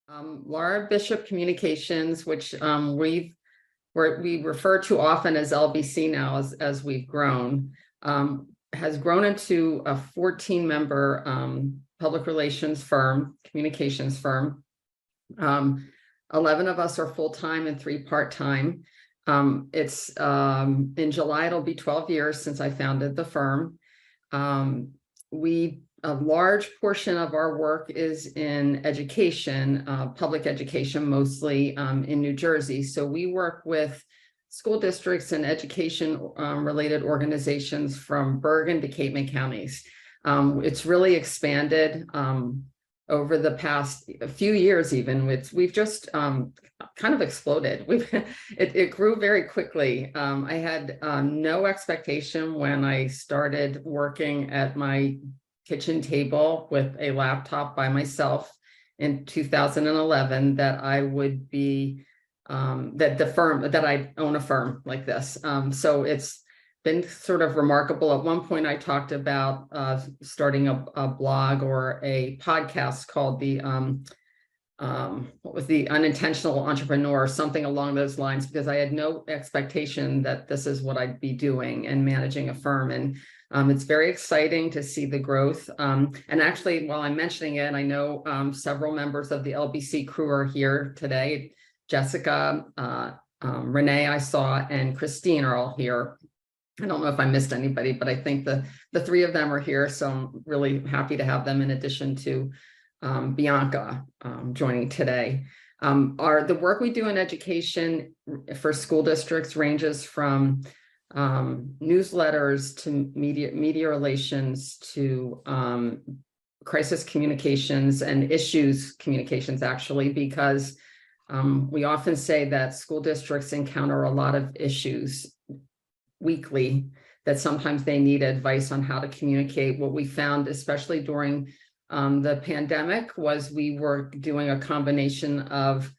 Laura Bishop Communications, which we refer to often as LBC now as we've grown, has grown into a 14-member public relations firm, communications firm. 11 of us are full-time and 3 part-time. It's in July, it'll be 12 years since I founded the firm. A large portion of our work is in education, public education, mostly in New Jersey. So we work with school districts and education related organizations from Bergen to Cape May counties. It's really expanded over the past few years. Even we've just kind of exploded. It grew very quickly. I had no expectation when I started working at my kitchen table with a laptop by myself in 2011 that I would be that I own a firm like this. So it's been sort of remarkable. At one point I talked about starting a blog or a podcast called what was the Unintentional Entrepreneur, or something along those lines, because I had no expectation that this is what I'd be doing and managing a firm. And it's very exciting to see the growth. And actually, while I'm mentioning it, I know several members of the LBC crew are here today. Jessica, Renee, I saw, and Christine are all here. I don't know if I missed anybody, but I think the 3 of them are here. So I'm really happy to have them, in addition to Bianca joining today. The work we do in education for school districts ranges from newsletters to media relations to crisis communications and issues communications, actually, because we often say that school districts encounter a lot of issues weekly that sometimes they need advice on how to communicate. What we found, especially during the pandemic, was we were doing a combination of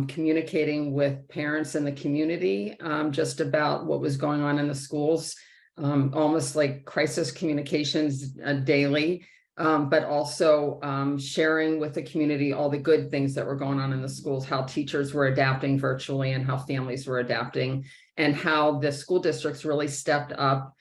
communicating with parents in the community just about what was going on in the schools, almost like crisis communications daily, but also sharing with the community all the good things that were going on in the schools, how teachers were adapting virtually and how families were adapting, and how the school districts really stepped up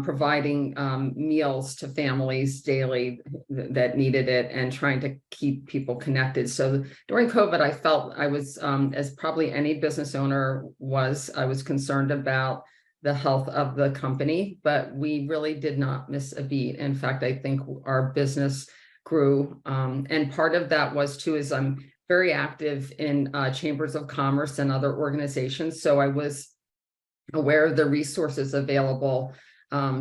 providing meals to families daily that needed it, and trying to keep people connected. So during COVID, I felt I was, as probably any business owner was, I was concerned about the health of the company, but we really did not miss a beat. In fact, I think our business grew. And part of that was too, is I'm very active in chambers of commerce and other organizations. So I was aware of the resources available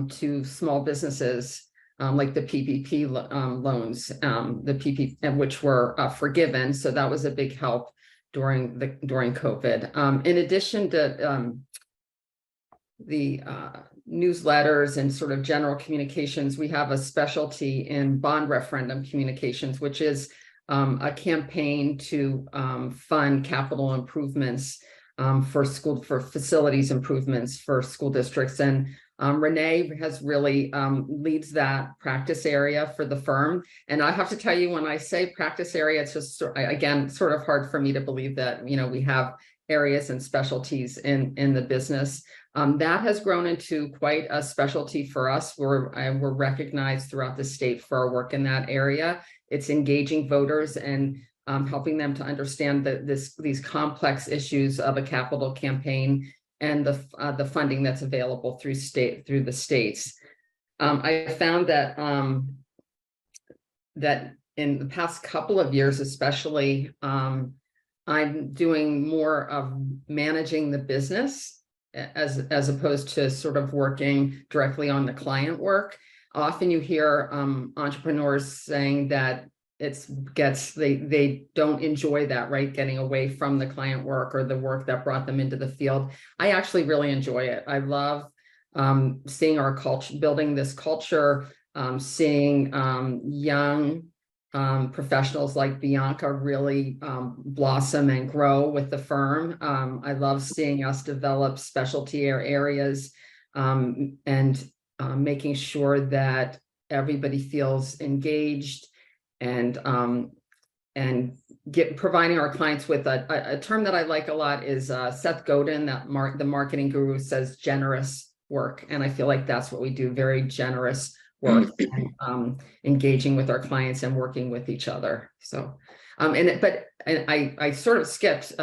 to small businesses, like the PPP loans, the PPP, which were forgiven. So that was a big help during COVID. In addition to the newsletters and sort of general communications, we have a specialty in bond referendum communications, which is a campaign to fund capital improvements for facilities improvements for school districts. And Renee has really leads that practice area for the firm. And I have to tell you, when I say practice area, it's just, again, sort of hard for me to believe that, we have areas and specialties in the business. That has grown into quite a specialty for us. We're recognized throughout the state for our work in that area. It's engaging voters and helping them to understand these complex issues of a capital campaign and the funding that's available through the states. I found that that in the past couple of years, especially, I'm doing more of managing the business as opposed to sort of working directly on the client work. Often you hear entrepreneurs saying that they don't enjoy that, right? Getting away from the client work or the work that brought them into the field. I actually really enjoy it. I love seeing our culture, building this culture, seeing young professionals like Bianca really blossom and grow with the firm. I love seeing us develop specialty areas and making sure that everybody feels engaged and providing our clients with a term that I like a lot is Seth Godin, the marketing guru, says generous work. And I feel like that's what we do, very generous work, and engaging with our clients and working with each other. So, I sort of skipped,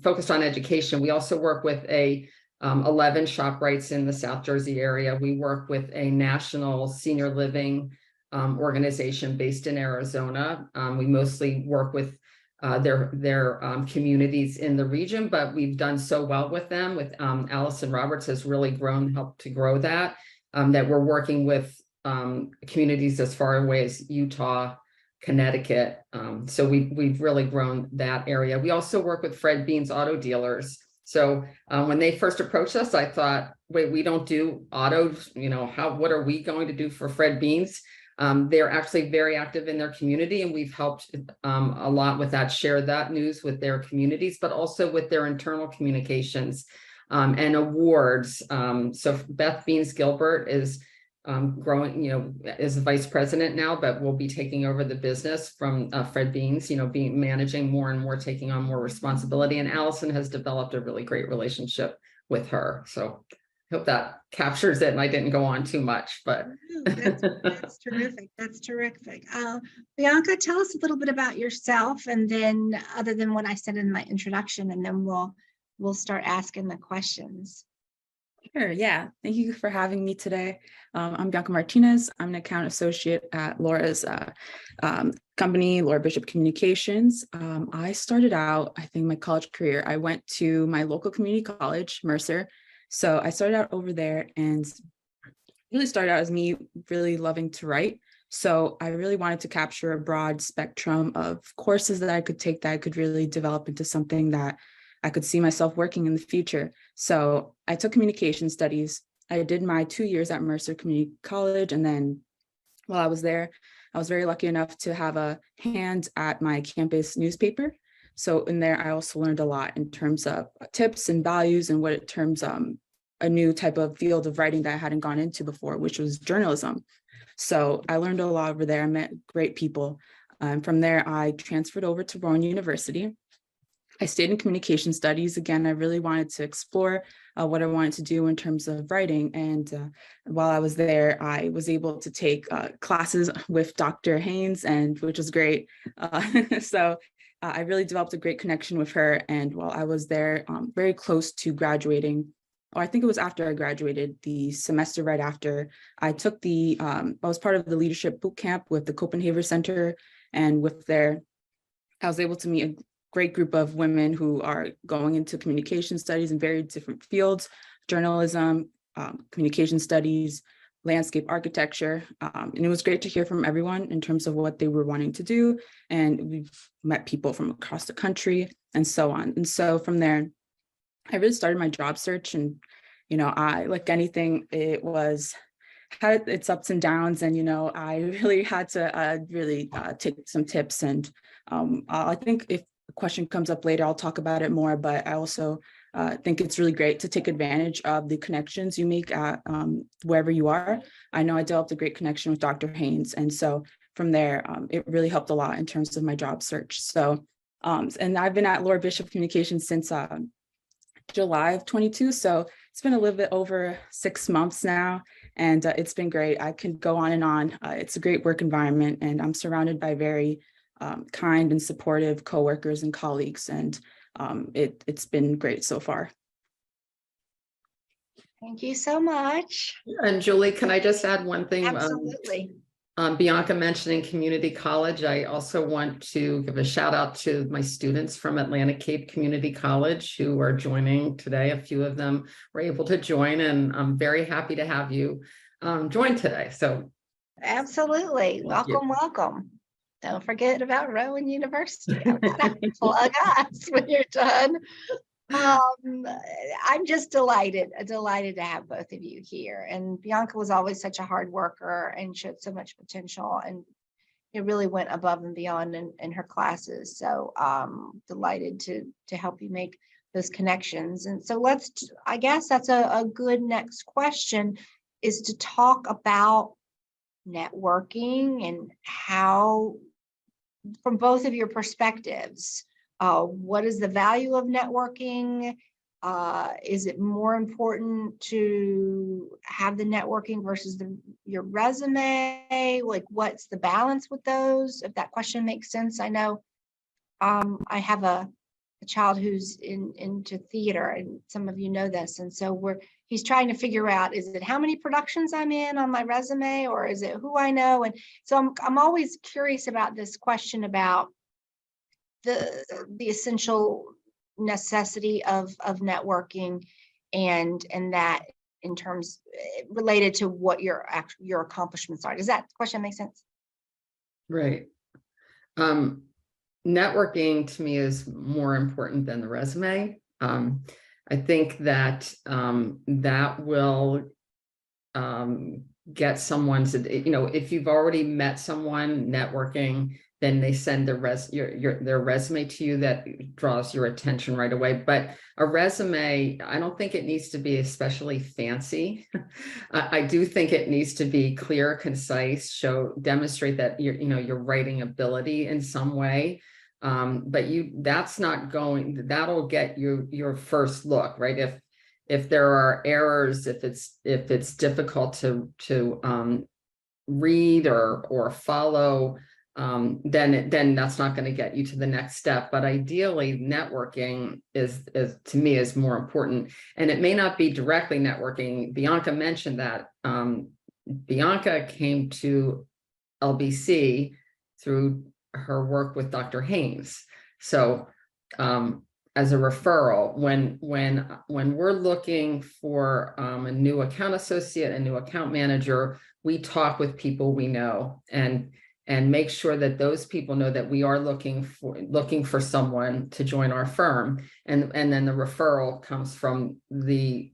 focused on education. We also work with 11 ShopRites in the South Jersey area. We work with a national senior living organization based in Arizona. We mostly work with their communities in the region, but we've done so well with them. With Allison Roberts has really helped to grow that. That we're working with communities as far away as Utah, Connecticut. So we've really grown that area. We also work with Fred Bean's auto dealers. So when they first approached us, I thought, wait, we don't do autos. What are we going to do for Fred Bean's? They're actually very active in their community, and we've helped a lot with that, share that news with their communities, but also with their internal communications and awards. So Beth Beans Gilbert is growing, is the vice president now, but will be taking over the business from Fred Beans, managing more and more, taking on more responsibility. And Allison has developed a really great relationship with her. So I hope that captures it, and I didn't go on too much, but that's terrific. That's terrific. Bianca, tell us a little bit about yourself, and then other than what I said in my introduction, and then we'll start asking the questions. Sure. Yeah. Thank you for having me today. I'm Bianca Martinez. I'm an account associate at Laura's company, Laura Bishop Communications. I started out, I think, my college career. I went to my local community college, Mercer. So I started out over there, and really started out as me really loving to write. So I really wanted to capture a broad spectrum of courses that I could take that I could really develop into something that I could see myself working in the future. So I took communication studies. I did my 2 years at Mercer Community College. And then while I was there, I was very lucky enough to have a hand at my campus newspaper. So in there, I also learned a lot in terms of tips and values, and what it terms a new type of field of writing that I hadn't gone into before, which was journalism. So I learned a lot over there. I met great people. From there, I transferred over to Rowan University. I stayed in communication studies. Again, I really wanted to explore what I wanted to do in terms of writing. And while I was there, I was able to take classes with Dr. Haynes, and which was great. So I really developed a great connection with her. And while I was there, very close to graduating, or I think it was after I graduated, the semester right after, I took I was part of the leadership boot camp with the Copenhagen Center. And with there, I was able to meet a great group of women who are going into communication studies in very different fields: journalism, communication studies, landscape architecture. And it was great to hear from everyone in terms of what they were wanting to do. And we've met people from across the country and so on. And so from there, I really started my job search. And, I, like anything, it had its ups and downs. And, I really had to take some tips. And I think if the question comes up later, I'll talk about it more. But I also think it's really great to take advantage of the connections you make at wherever you are. I know I developed a great connection with Dr. Haynes. And so from there, it really helped a lot in terms of my job search. So, and I've been at Laura Bishop Communications since July of 22. So it's been a little bit over 6 months now, and it's been great. I can go on and on. It's a great work environment, and I'm surrounded by very kind and supportive coworkers and colleagues, and it's been great so far. Thank you so much. And Julie, can I just add one thing? Absolutely. Bianca mentioning community college, I also want to give a shout out to my students from Atlantic Cape Community College who are joining today. A few of them were able to join, and I'm very happy to have you join today. So absolutely. Welcome. Don't forget about Rowan University. I've got to plug us when you're done. I'm just delighted to have both of you here. And Bianca was always such a hard worker and showed so much potential, and it really went above and beyond in her classes. So delighted to help you make those connections. And so I guess that's a good next question, is to talk about networking and how from both of your perspectives, what is the value of networking? Is it more important to have the networking versus your resume? Like, what's the balance with those? If that question makes sense. I know I have a child who's into theater, and some of you know this, and so he's trying to figure out, is it how many productions I'm in on my resume, or is it who I know? And so I'm always curious about this question about the essential necessity of networking, and that in terms related to what your accomplishments are. Does that question make sense? Right. Networking to me is more important than the resume. I think that that will get someone to, if you've already met someone networking, then they send their resume to you, that draws your attention right away. But a resume, I don't think it needs to be especially fancy. I do think it needs to be clear, concise, demonstrate that your writing ability in some way. But that'll get you your first look, right? If there are errors, if it's difficult to read or follow, then that's not going to get you to the next step. But ideally, networking is to me is more important. And it may not be directly networking. Bianca mentioned that. Bianca came to LBC through her work with Dr. Haynes. So as a referral, when we're looking for a new account associate, a new account manager, we talk with people we know and make sure that those people know that we are looking for someone to join our firm. And then the referral comes from the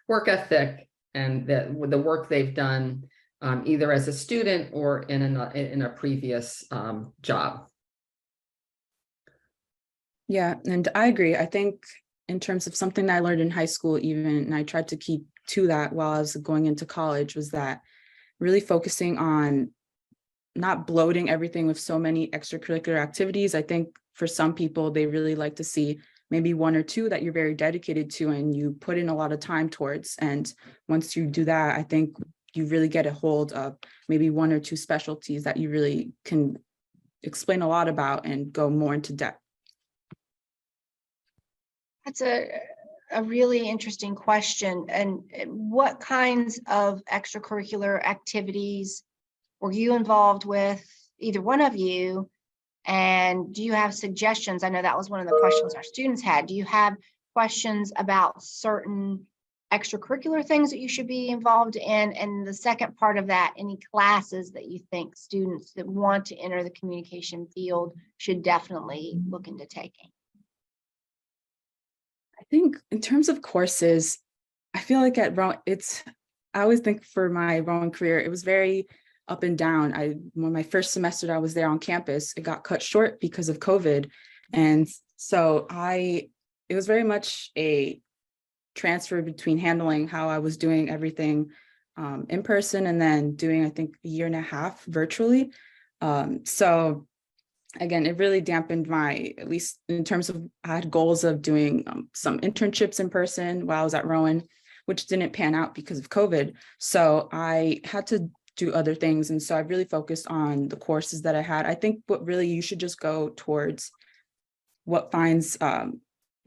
work ethic and the work they've done, either as a student or in a previous job. Yeah, and I agree. I think in terms of something that I learned in high school, even, and I tried to keep to that while I was going into college, was that really focusing on not bloating everything with so many extracurricular activities. I think for some people, they really like to see maybe one or two that you're very dedicated to and you put in a lot of time towards. And once you do that, I think you really get a hold of maybe one or two specialties that you really can explain a lot about and go more into depth. That's a really interesting question. And what kinds of extracurricular activities were you involved with, either one of you? And do you have suggestions? I know that was one of the questions our students had. Do you have questions about certain extracurricular things that you should be involved in? And the second part of that, any classes that you think students that want to enter the communication field should definitely look into taking? I think in terms of courses, I feel like at Rowan, I always think for my Rowan career, it was very up and down. When my first semester I was there on campus, it got cut short because of COVID. And so it was very much a transfer between handling how I was doing everything in person and then doing, I think, a year and a half virtually. So again, it really dampened at least in terms of, I had goals of doing some internships in person while I was at Rowan, which didn't pan out because of COVID. So I had to do other things. And so I really focused on the courses that I had. I think what really you should just go towards what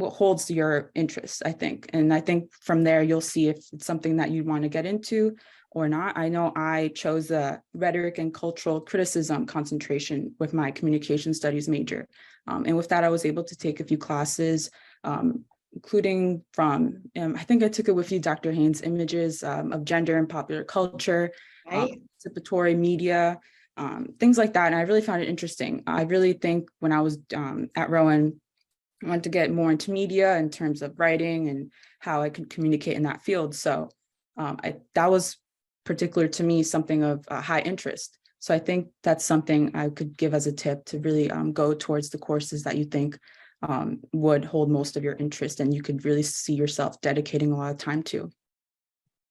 holds your interest, I think. And I think from there, you'll see if it's something that you want to get into or not. I know I chose a rhetoric and cultural criticism concentration with my communication studies major. And with that, I was able to take a few classes, including from, I think I took it with you, Dr. Haynes, images of gender and popular culture, Right. participatory media, things like that. And I really found it interesting. I really think when I was at Rowan, I wanted to get more into media in terms of writing and how I could communicate in that field. So that was particular to me, something of high interest. So I think that's something I could give as a tip to really go towards the courses that you think would hold most of your interest and you could really see yourself dedicating a lot of time to.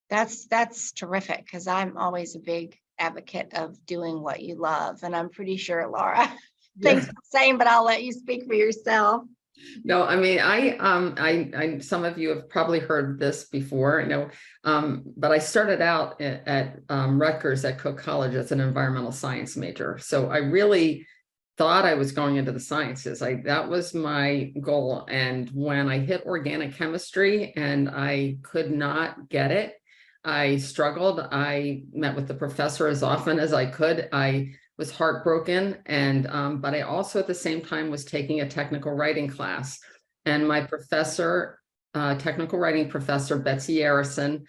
That's terrific, because I'm always a big advocate of doing what you love. And I'm pretty sure Laura thinks the same, but I'll let you speak for yourself. No, I mean, I some of you have probably heard this before, but I started out at Rutgers at Cook College as an environmental science major. So I really thought I was going into the sciences. That was my goal. And when I hit organic chemistry and I could not get it, I struggled. I met with the professor as often as I could. I was heartbroken, and but I also at the same time was taking a technical writing class, and my professor, technical writing professor Betsy Harrison,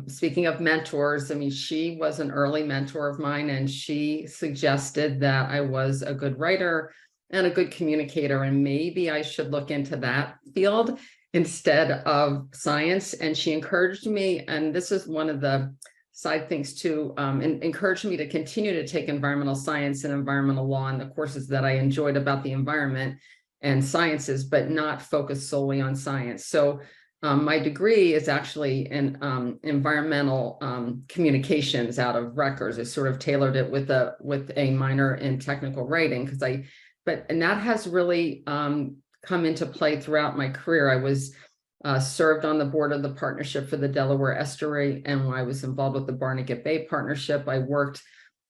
speaking of mentors, I mean, she was an early mentor of mine, and she suggested that I was a good writer and a good communicator, and maybe I should look into that field instead of science. And she encouraged me, and this is one of the side things too, and encouraged me to continue to take environmental science and environmental law and the courses that I enjoyed about the environment and sciences, but not focus solely on science. So my degree is actually in environmental communications out of Rutgers. I sort of tailored it with a minor in technical writing and that has really come into play throughout my career. I was served on the board of the Partnership for the Delaware Estuary, and when I was involved with the Barnegat Bay Partnership, I worked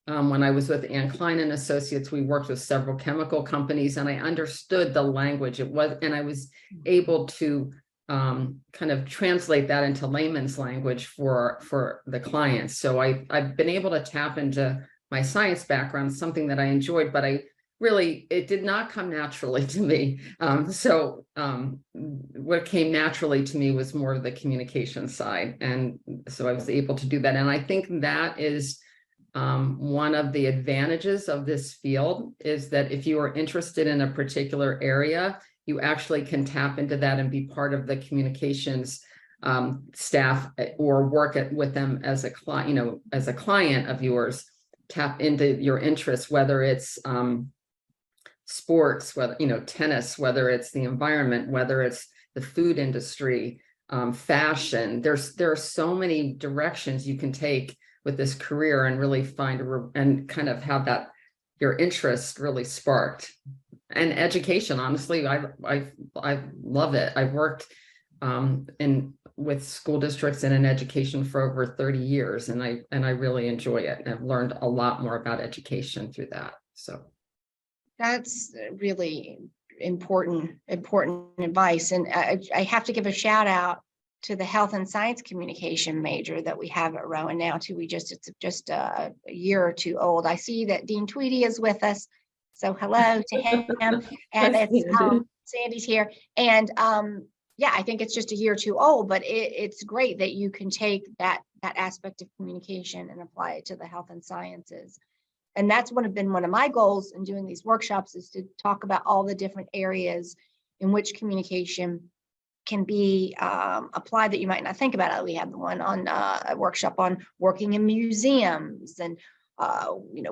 when I was with Ann Klein and Associates. We worked with several chemical companies, and I understood the language. And I was able to kind of translate that into layman's language for the clients. So I've been able to tap into my science background, something that I enjoyed, but it did not come naturally to me. What came naturally to me was more of the communication side. And so I was able to do that. And I think that is one of the advantages of this field, is that if you are interested in a particular area, you actually can tap into that and be part of the communications staff, or work with them as a client, as a client of yours. Tap into your interests, whether it's sports, whether tennis, whether it's the environment, whether it's the food industry, fashion. There are so many directions you can take with this career and really find and kind of have that your interest really sparked. And education, honestly, I love it. I've worked with school districts and in education for over 30 years, and I really enjoy it. And I've learned a lot more about education through that. So that's really important advice. And I have to give a shout out to the health and science communication major that we have at Rowan now too. It's just a year or two old. I see that Dean Tweedy is with us. So hello to him. And it's Sandy's here. And yeah, I think it's just a year or two old, but it's great that you can take that aspect of communication and apply it to the health and sciences. And that's been one of my goals in doing these workshops, is to talk about all the different areas in which communication can be applied that you might not think about it. We had the one on a workshop on working in museums and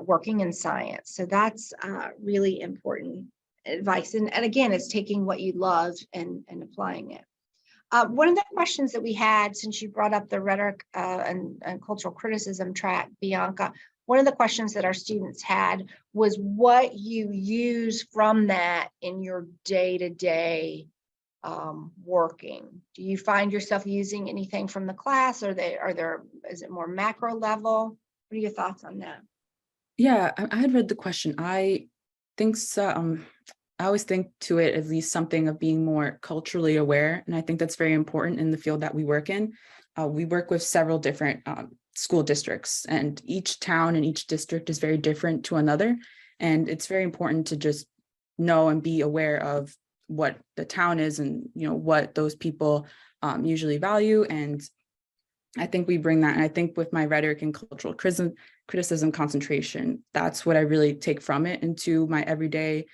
working in science. So that's really important advice. And again, it's taking what you love and applying it. One of the questions that we had, since you brought up the rhetoric and cultural criticism track, Bianca, one of the questions that our students had was what you use from that in your day-to-day working. Do you find yourself using anything from the class, or is it more macro level? What are your thoughts on that? Yeah, I had read the question. I think so. I always think to it at least something of being more culturally aware. And I think that's very important in the field that we work in. We work with several different school districts, and each town and each district is very different to another. And it's very important to just know and be aware of what the town is and, what those people usually value. And I think we bring that. And I think with my rhetoric and cultural criticism concentration, that's what I really take from it into my everyday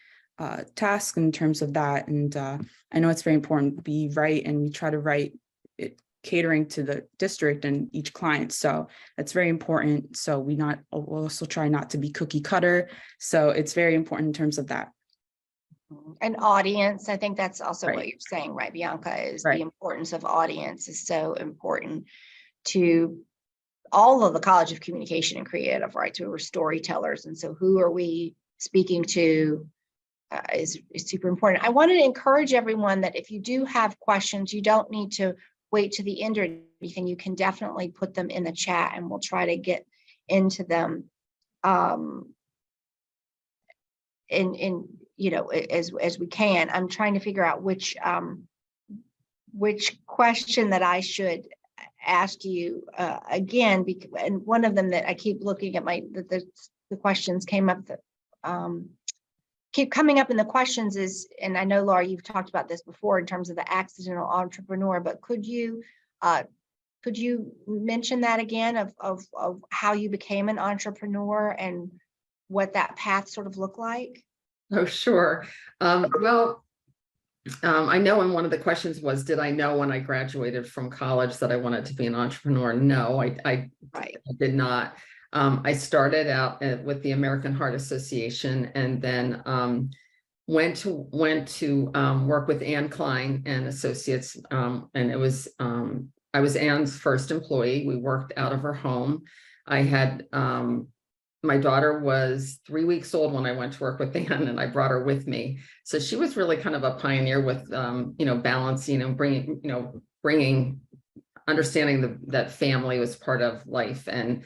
task in terms of that. And I know it's very important. We write, and we try to write it catering to the district and each client. So that's very important. So we'll also try not to be cookie cutter. So it's very important in terms of that. An audience, I think that's also Right. what you're saying, right, Bianca, is Right. the importance of audience is so important to all of the College of Communication and Creative Arts. We were storytellers. And so who are we speaking to is super important. I wanted to encourage everyone that if you do have questions, you don't need to wait to the end or anything. You can definitely put them in the chat and we'll try to get into them in you know, as we can. I'm trying to figure out which question that I should ask you again, and one of them that I keep looking at the questions came up that keep coming up in the questions is, and I know, Laura, you've talked about this before in terms of the accidental entrepreneur, but could you mention that again of how you became an entrepreneur and what that path sort of looked like? Oh, sure. Well, I know, and one of the questions was, did I know when I graduated from college that I wanted to be an entrepreneur? No, I did not. I started out with the American Heart Association, and then went to work with Anne Klein and Associates, and it was I was Anne's first employee. We worked out of her home. I had my daughter was 3 weeks old when I went to work with Anne, and I brought her with me. So she was really kind of a pioneer with you know, balancing and bringing understanding that family was part of life. And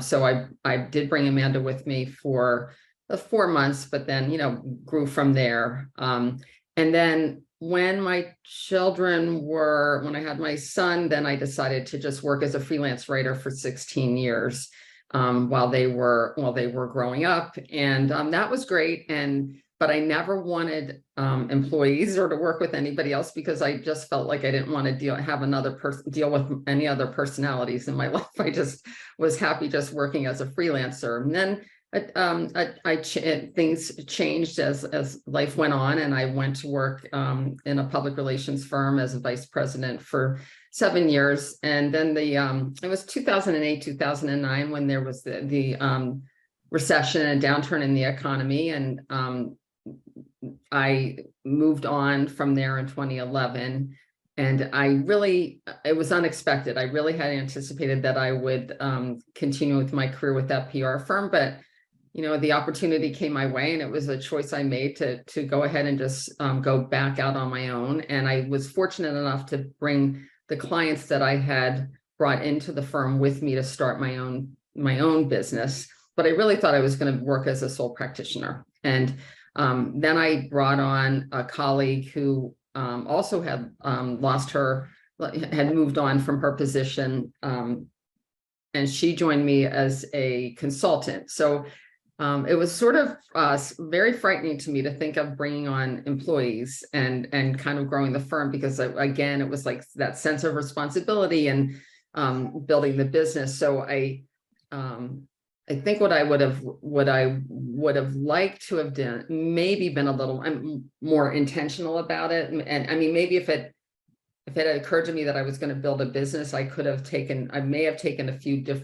so I did bring Amanda with me for 4 months, but then, you know, grew from there. And then when I had my son, then I decided to just work as a freelance writer for 16 years while they were growing up. And that was great. But I never wanted employees or to work with anybody else, because I just felt like I didn't want to have another person deal with any other personalities in my life. I just was happy just working as a freelancer. And then things changed as life went on, and I went to work in a public relations firm as a vice president for 7 years. And then it was 2008, 2009 when there was the recession and downturn in the economy, and I moved on from there in 2011. And it was unexpected. I really had anticipated that I would continue with my career with that PR firm, but you know, the opportunity came my way, and it was a choice I made to go ahead and just go back out on my own. And I was fortunate enough to bring the clients that I had brought into the firm with me to start my own business. But I really thought I was going to work as a sole practitioner. And then I brought on a colleague who also had had moved on from her position, and she joined me as a consultant. So it was sort of very frightening to me to think of bringing on employees and kind of growing the firm, because again, it was like that sense of responsibility and building the business. So I think what I would have liked to have done, maybe been a little more intentional about it. And I mean, maybe if it had occurred to me that I was going to build a business, I may have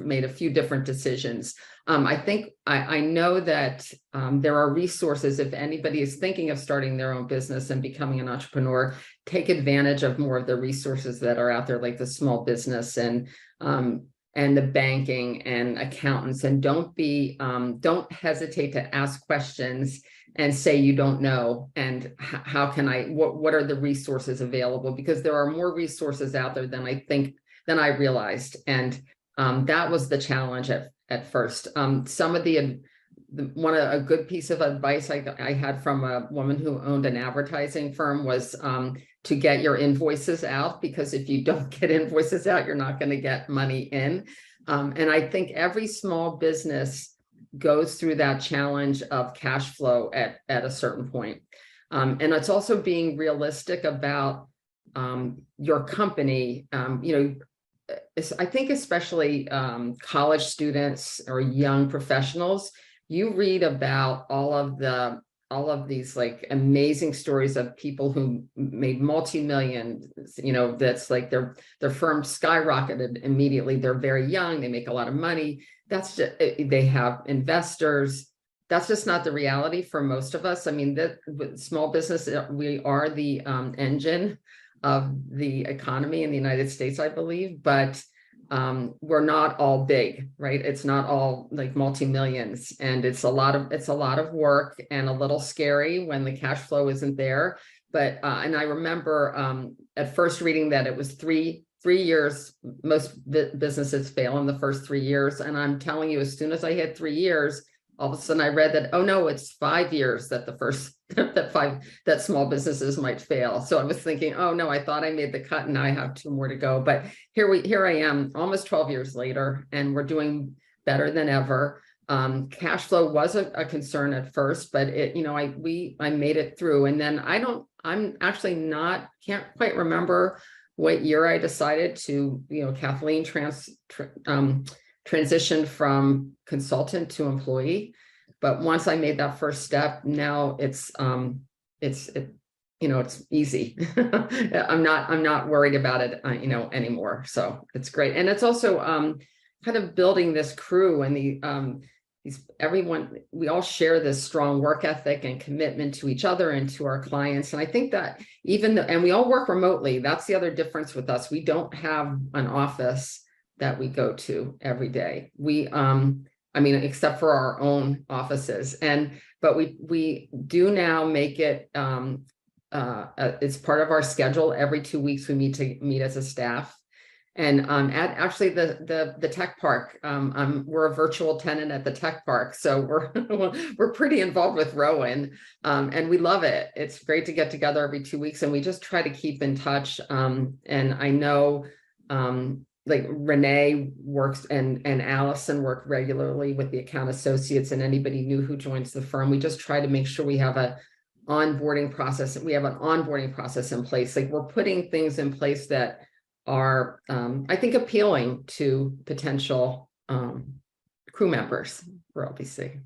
made a few different decisions. I know that there are resources. If anybody is thinking of starting their own business and becoming an entrepreneur, take advantage of more of the resources that are out there, like the small business and the banking and accountants. And don't hesitate to ask questions and say you don't know, and how can what are the resources available, because there are more resources out there than I realized. And that was the challenge at first. Some of a good piece of advice I had from a woman who owned an advertising firm was to get your invoices out, because if you don't get invoices out, you're not going to get money in. And I think every small business goes through that challenge of cash flow at a certain point. And it's also being realistic about your company. I think especially college students or young professionals, you read about all of these like amazing stories of people who made multi-million, that's like their firm skyrocketed immediately. They're very young, they make a lot of money. They have investors. That's just not the reality for most of us. I mean, with small business, we are the engine of the economy in the United States, I believe. But we're not all big, right? It's not all like multi-millions, and it's a lot of work and a little scary when the cash flow isn't there. But and I remember at first reading that it was three years. Most businesses fail in the first 3 years, and I'm telling you, as soon as I hit 3 years, all of a sudden I read that, oh no, it's 5 years that the first that small businesses might fail. So I was thinking, oh no, I thought I made the cut and I have 2 more to go. But here I am, almost 12 years later, and we're doing better than ever. Cash flow was a concern at first, but I made it through. And then I'm actually can't quite remember what year I decided to, Kathleen transitioned from consultant to employee. But once I made that first step, now it's easy. I'm not worried about it, anymore. So it's great. And it's also kind of building this crew and everyone, we all share this strong work ethic and commitment to each other and to our clients. And I think that and we all work remotely. That's the other difference with us. We don't have an office that we go to every day. Except for our own offices. But we do now make it, it's part of our schedule. Every 2 weeks we meet as a staff. And at actually the tech park, we're a virtual tenant at the tech park. So we're pretty involved with Rowan, and we love it. It's great to get together every 2 weeks, and we just try to keep in touch. And I know like Renee works and Allison work regularly with the account associates and anybody new who joins the firm. We just try to make sure we have an onboarding process in place. Like, we're putting things in place that are, I think, appealing to potential crew members for LBC.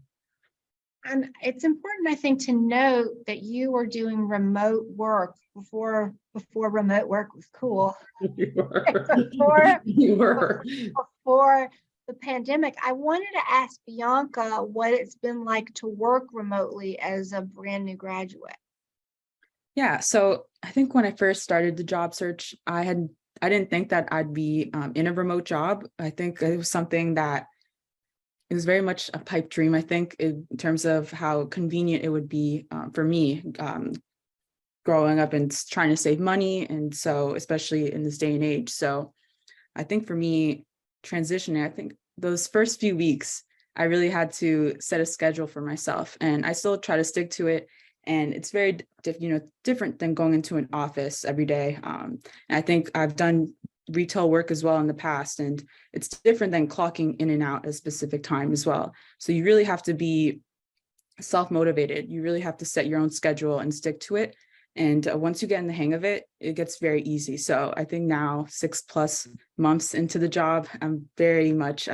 And it's important, I think, to note that you were doing remote work before remote work was cool. You were. Before the pandemic. I wanted to ask Bianca what it's been like to work remotely as a brand new graduate. Yeah, so I think when I first started the job search, I didn't think that I'd be in a remote job. I think it was something that it was very much a pipe dream, I think, in terms of how convenient it would be for me growing up and trying to save money. And so, especially in this day and age. So I think for me, transitioning, I think those first few weeks, I really had to set a schedule for myself, and I still try to stick to it. And it's very, different than going into an office every day. And I think I've done retail work as well in the past, and it's different than clocking in and out at a specific time as well. So you really have to be self-motivated. You really have to set your own schedule and stick to it. And once you get in the hang of it, it gets very easy. So I think now 6+ months into the job, I'm very much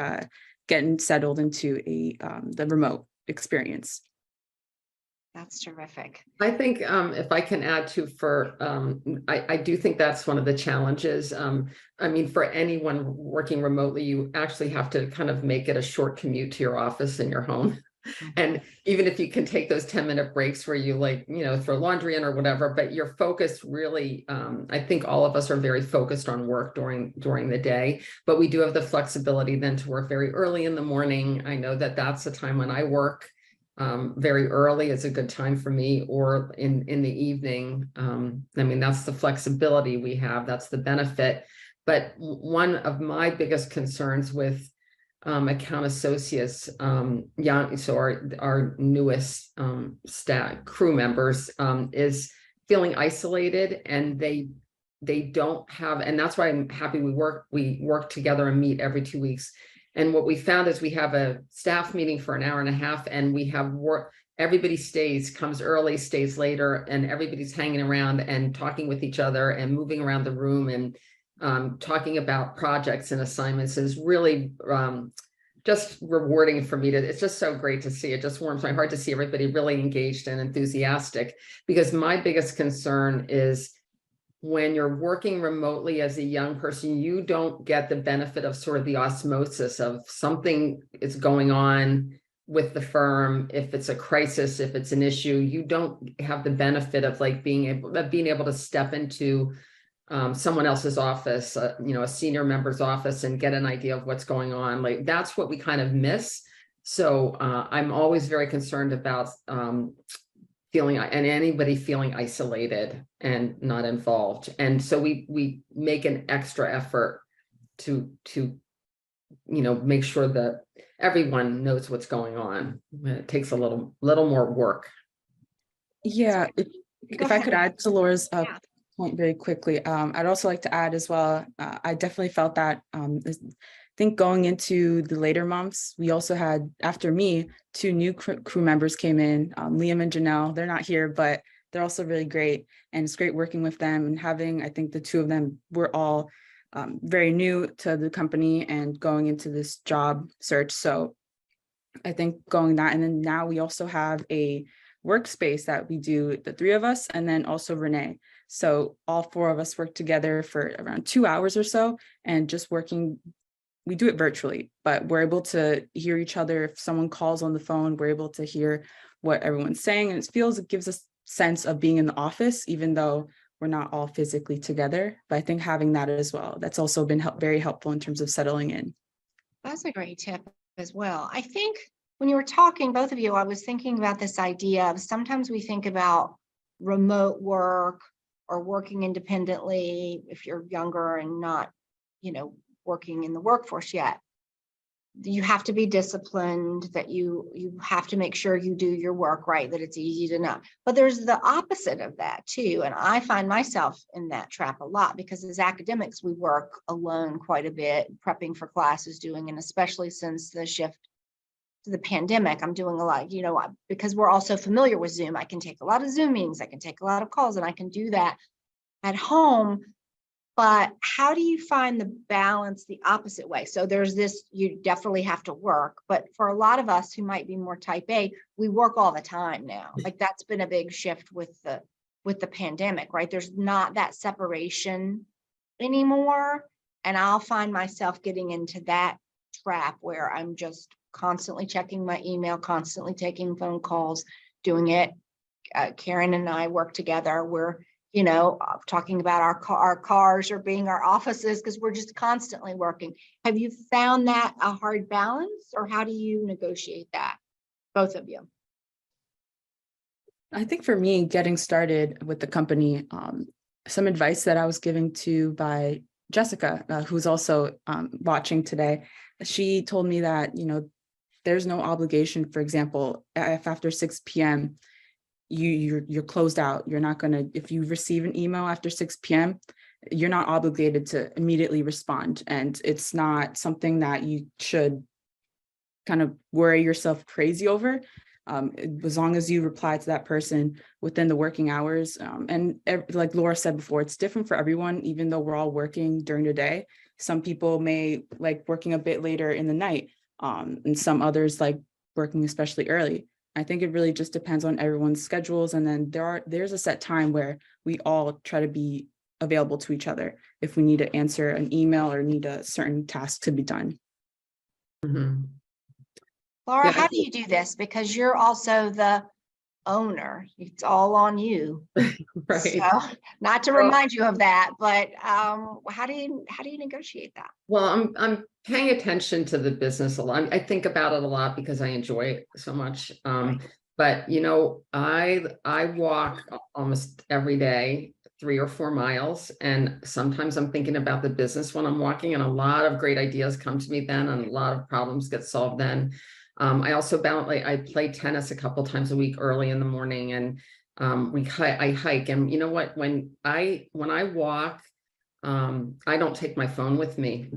getting settled into the remote experience. That's terrific. I think if I can add to I do think that's one of the challenges. For anyone working remotely, you actually have to kind of make it a short commute to your office and your home. And even if you can take those 10-minute breaks where you throw laundry in or whatever, but you're focused really, I think all of us are very focused on work during the day, but we do have the flexibility then to work very early in the morning. I know that that's the time when I work. Very early is a good time for me, or in the evening. That's the flexibility we have. That's the benefit. But one of my biggest concerns with account associates, our newest staff crew members, is feeling isolated, and they don't have, and that's why I'm happy we work together and meet every 2 weeks. And what we found is we have a staff meeting for an hour and a half, and we have work. Everybody comes early, stays later, and everybody's hanging around and talking with each other and moving around the room and talking about projects and assignments is really just rewarding for me. It's just so great to see. It just warms my heart to see everybody really engaged and enthusiastic, because my biggest concern is when you're working remotely as a young person, you don't get the benefit of sort of the osmosis of something is going on with the firm. If it's a crisis, if it's an issue, you don't have the benefit of being able to step into someone else's office, a senior member's office, and get an idea of what's going on. Like, that's what we kind of miss. So I'm always very concerned about feeling, and anybody feeling isolated and not involved. And so we make an extra effort to make sure that everyone knows what's going on. It takes a little more work. Yeah, Go if I ahead. could add to Laura's Yeah. point very quickly, I'd also like to add as well, I definitely felt that, I think going into the later months, we also had, after me, 2 new crew members came in, Liam and Janelle. They're not here, but they're also really great. And it's great working with them and having, I think the 2 of them were all very new to the company and going into this job search. So I think going that, and then now we also have a workspace that we do, the 3 of us, and then also Renee. So all 4 of us work together for around 2 hours or so, and just working, we do it virtually, but we're able to hear each other. If someone calls on the phone, we're able to hear what everyone's saying. And it gives us sense of being in the office, even though we're not all physically together. But I think having that as well, that's also been very helpful in terms of settling in. That's a great tip as well. I think when you were talking, both of you, I was thinking about this idea of sometimes we think about remote work or working independently if you're younger and not, working in the workforce yet. You have to be disciplined, that you have to make sure you do your work right, that it's easy to know. But there's the opposite of that too. And I find myself in that trap a lot because as academics, we work alone quite a bit, prepping for classes, and especially since the shift to the pandemic, I'm doing a lot, because we're also familiar with Zoom. I can take a lot of Zoom meetings, I can take a lot of calls, and I can do that at home. But how do you find the balance the opposite way? So there's this, you definitely have to work, but for a lot of us who might be more type A, we work all the time now. Like that's been a big shift with the pandemic, right? There's not that separation anymore. And I'll find myself getting into that trap where I'm just constantly checking my email, constantly taking phone calls, doing it. Karen and I work together. We're talking about our cars or being our offices because we're just constantly working. Have you found that a hard balance, or how do you negotiate that, both of you? I think for me, getting started with the company, some advice that I was given to by Jessica, who's also watching today, she told me that, there's no obligation. For example, if after 6 p.m., you're closed out. You're not going to, if you receive an email after 6 p.m., you're not obligated to immediately respond. And it's not something that you should kind of worry yourself crazy over. As long as you reply to that person within the working hours. Like Laura said before, it's different for everyone, even though we're all working during the day. Some people may like working a bit later in the night, and some others like working especially early. I think it really just depends on everyone's schedules. And then there's a set time where we all try to be available to each other if we need to answer an email or need a certain task to be done. Mm-hmm. Laura, Yeah. how do you do this? Because you're also the owner. It's all on you. Right. So, not to remind you of that, but how do you negotiate that? Well, I'm paying attention to the business a lot. I think about it a lot because I enjoy it so much. But I walk almost every day 3 or 4 miles, and sometimes I'm thinking about the business when I'm walking, and a lot of great ideas come to me then, and a lot of problems get solved then. I also I play tennis a couple times a week early in the morning, and I hike. And you know what? When I walk, I don't take my phone with me.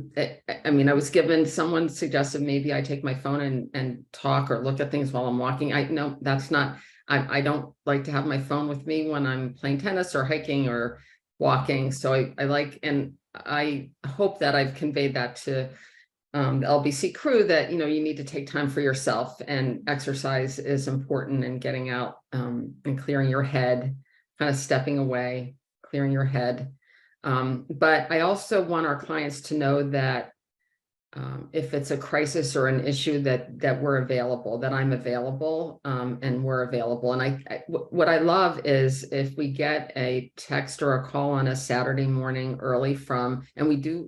Someone suggested maybe I take my phone and talk or look at things while I'm walking. No, that's not, I don't like to have my phone with me when I'm playing tennis or hiking or walking. So and I hope that I've conveyed that to the LBC crew, that, you need to take time for yourself, and exercise is important, and getting out and clearing your head, kind of stepping away, clearing your head. But I also want our clients to know that if it's a crisis or an issue that we're available, that I'm available, and we're available. And what I love is if we get a text or a call on a Saturday morning early and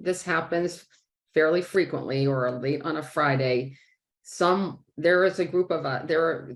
this happens fairly frequently, or late on a Friday, there is a group of there are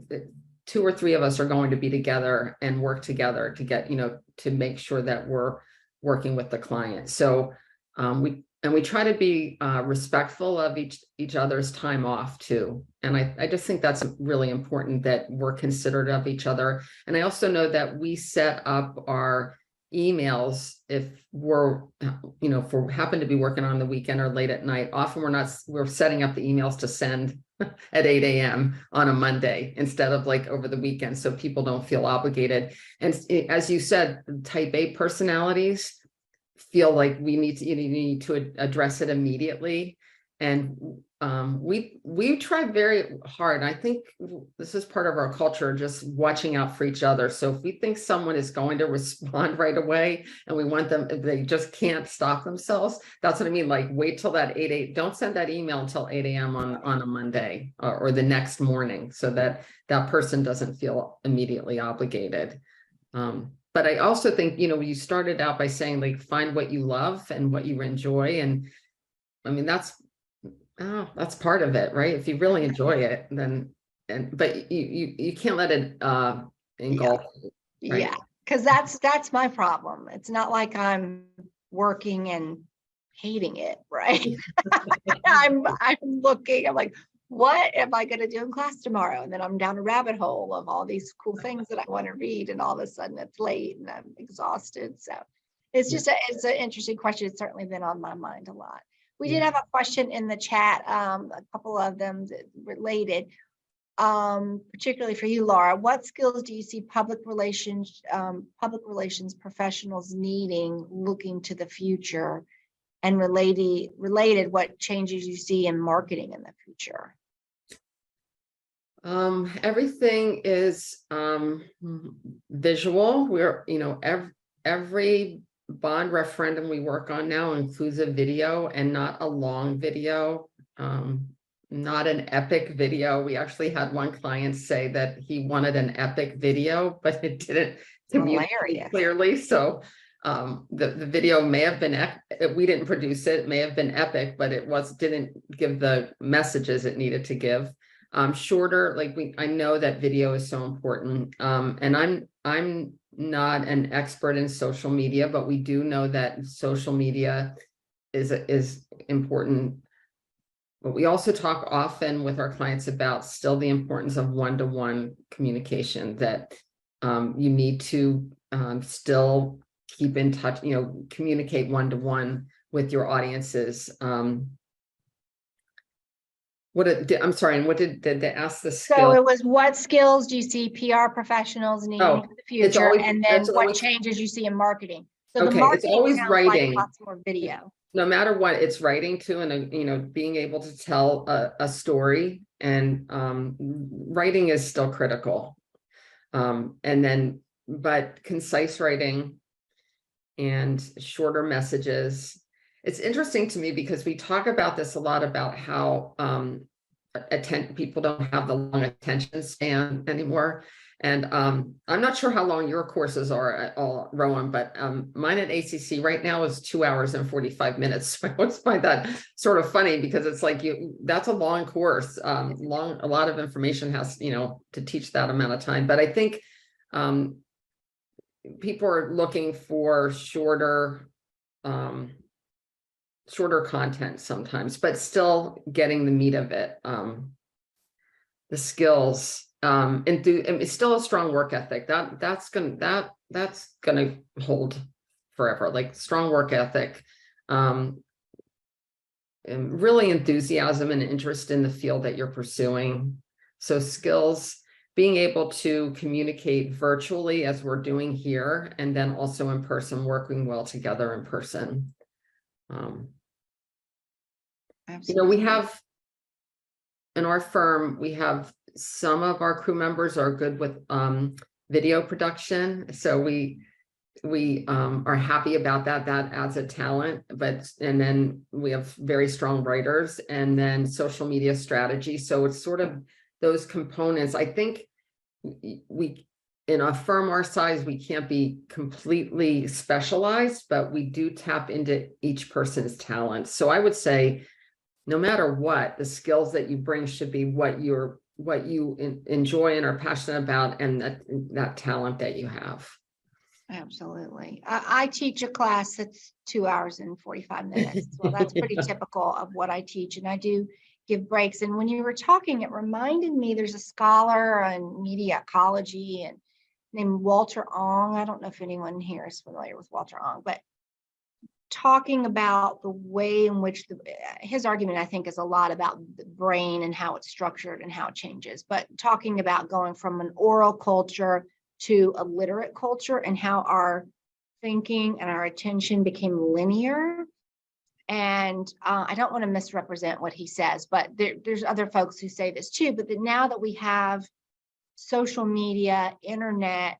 2 or 3 of us are going to be together and work together to get, to make sure that we're working with the client. So we try to be respectful of each other's time off too. And I just think that's really important, that we're considerate of each other. And I also know that we set up our emails if if we happen to be working on the weekend or late at night. Often we're setting up the emails to send at 8 a.m. on a Monday instead of like over the weekend, so people don't feel obligated. And as you said, type A personalities feel like you need to address it immediately. And we try very hard. I think this is part of our culture, just watching out for each other. So if we think someone is going to respond right away and we want them, they just can't stop themselves. That's what I mean. Like, wait till that 8 don't send that email until 8 a.m. on a Monday or the next morning, so that that person doesn't feel immediately obligated. But I also think, you started out by saying, like, find what you love and what you enjoy. And I mean, that's part of it, right? If you really enjoy it, then, but you can't let it engulf. Right? Yeah, because that's my problem. It's not like I'm working and hating it, right? I'm looking, I'm like, what am I going to do in class tomorrow? And then I'm down a rabbit hole of all these cool things that I want to read, and all of a sudden it's late and I'm exhausted. So it's just it's an interesting question. It's certainly been on my mind a lot. We did have a question in the chat, a couple of them that related, particularly for you, Laura. What skills do you see public relations professionals needing looking to the future? And related, what changes you see in marketing in the future? Everything is visual. We're, every bond referendum we work on now includes a video, and not a long video, not an epic video. We actually had one client say that he wanted an epic video, but it didn't communicate clearly. So the video may have been, we didn't produce it, may have been epic, but it didn't give the messages it needed to give. Shorter, I know that video is so important. And I'm not an expert in social media, but we do know that social media is important. But we also talk often with our clients about still the importance of one-to-one communication, that you need to still keep in touch, communicate one-to-one with your audiences. I'm sorry, and what did they ask the skill? So it was, what skills do you see PR professionals needing for the future? And then what changes you see in marketing? So the marketing, it's always writing, like lots more video. No matter what, it's writing too, and being able to tell a story, and writing is still critical. But concise writing and shorter messages. It's interesting to me because we talk about this a lot, about how people don't have the long attention span anymore. And I'm not sure how long your courses are at all, Rowan, but mine at ACC right now is 2 hours and 45 minutes. So I always find that sort of funny, because it's like, that's a long course, a lot of information has, to teach that amount of time. But I think people are looking for shorter content sometimes, but still getting the meat of it. The skills, and it's still a strong work ethic. That's gonna hold forever. Like, strong work ethic, and really enthusiasm and interest in the field that you're pursuing. So skills, being able to communicate virtually as we're doing here, and then also in person, working well together in person. We have, in our firm, we have some of our crew members are good with video production. So are happy about that. That adds a talent, and then we have very strong writers, and then social media strategy. So it's sort of those components. I think we, in a firm our size, we can't be completely specialized, but we do tap into each person's talent. So I would say, no matter what, the skills that you bring should be what you enjoy and are passionate about, and that talent that you have. Absolutely. I teach a class that's 2 hours and 45 minutes. Well, that's pretty typical of what I teach, and I do give breaks. And when you were talking, it reminded me, there's a scholar on media ecology and named Walter Ong. I don't know if anyone here is familiar with Walter Ong, but talking about the way in which his argument, I think, is a lot about the brain and how it's structured and how it changes, but talking about going from an oral culture to a literate culture and how our thinking and our attention became linear. And I don't want to misrepresent what he says, but there's other folks who say this too, but that now that we have social media, internet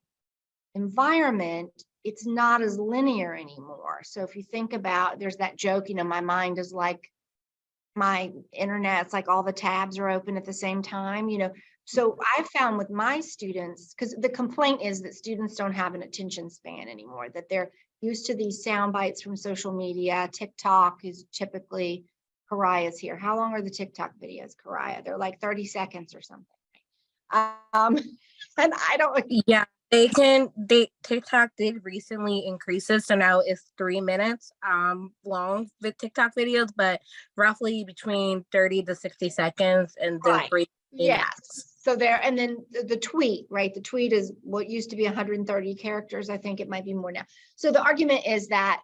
environment, it's not as linear anymore. So if you think about, there's that joke, my mind is like my internet, it's like all the tabs are open at the same time, So I found with my students, because the complaint is that students don't have an attention span anymore, that they're used to these sound bites from social media. TikTok is typically, Karaya's here. How long are the TikTok videos, Karaya? They're like 30 seconds or something. And I don't. Yeah, TikTok did recently increase it, so now it's 3 minutes long with TikTok videos, but roughly between 30 to 60 seconds, and then Right. Yes. So there, and then the tweet, right? The tweet is what used to be 130 characters. I think it might be more now. So the argument is that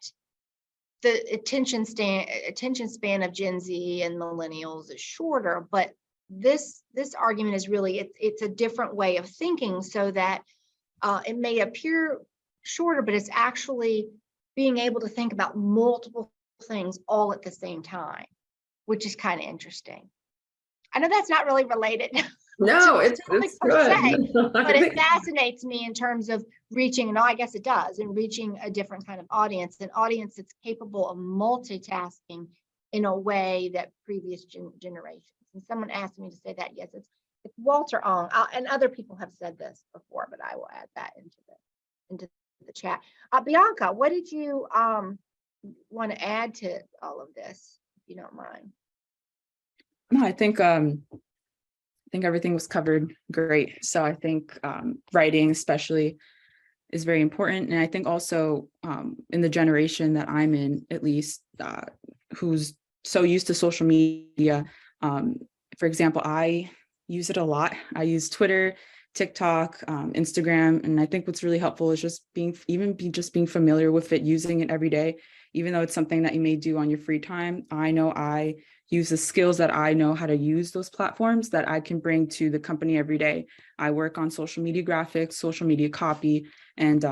the attention span of Gen Z and millennials is shorter, but this argument is really, it's a different way of thinking, so that it may appear shorter, but it's actually being able to think about multiple things all at the same time, which is kind of interesting. I know that's not really related. No, it's good. But it fascinates me in terms of reaching, and I guess it does, and reaching a different kind of audience, an audience that's capable of multitasking in a way that previous generations. And someone asked me to say that. Yes, it's Walter Ong, and other people have said this before, but I will add that into the chat. Bianca, what did you want to add to all of this, if you don't mind? No, I think everything was covered great. So I think writing especially is very important. And I think also in the generation that I'm in, at least, who's so used to social media, for example, I use it a lot. I use Twitter, TikTok, Instagram, and I think what's really helpful is just being familiar with it, using it every day, even though it's something that you may do on your free time. I know I use the skills that I know how to use those platforms that I can bring to the company every day. I work on social media graphics, social media copy, and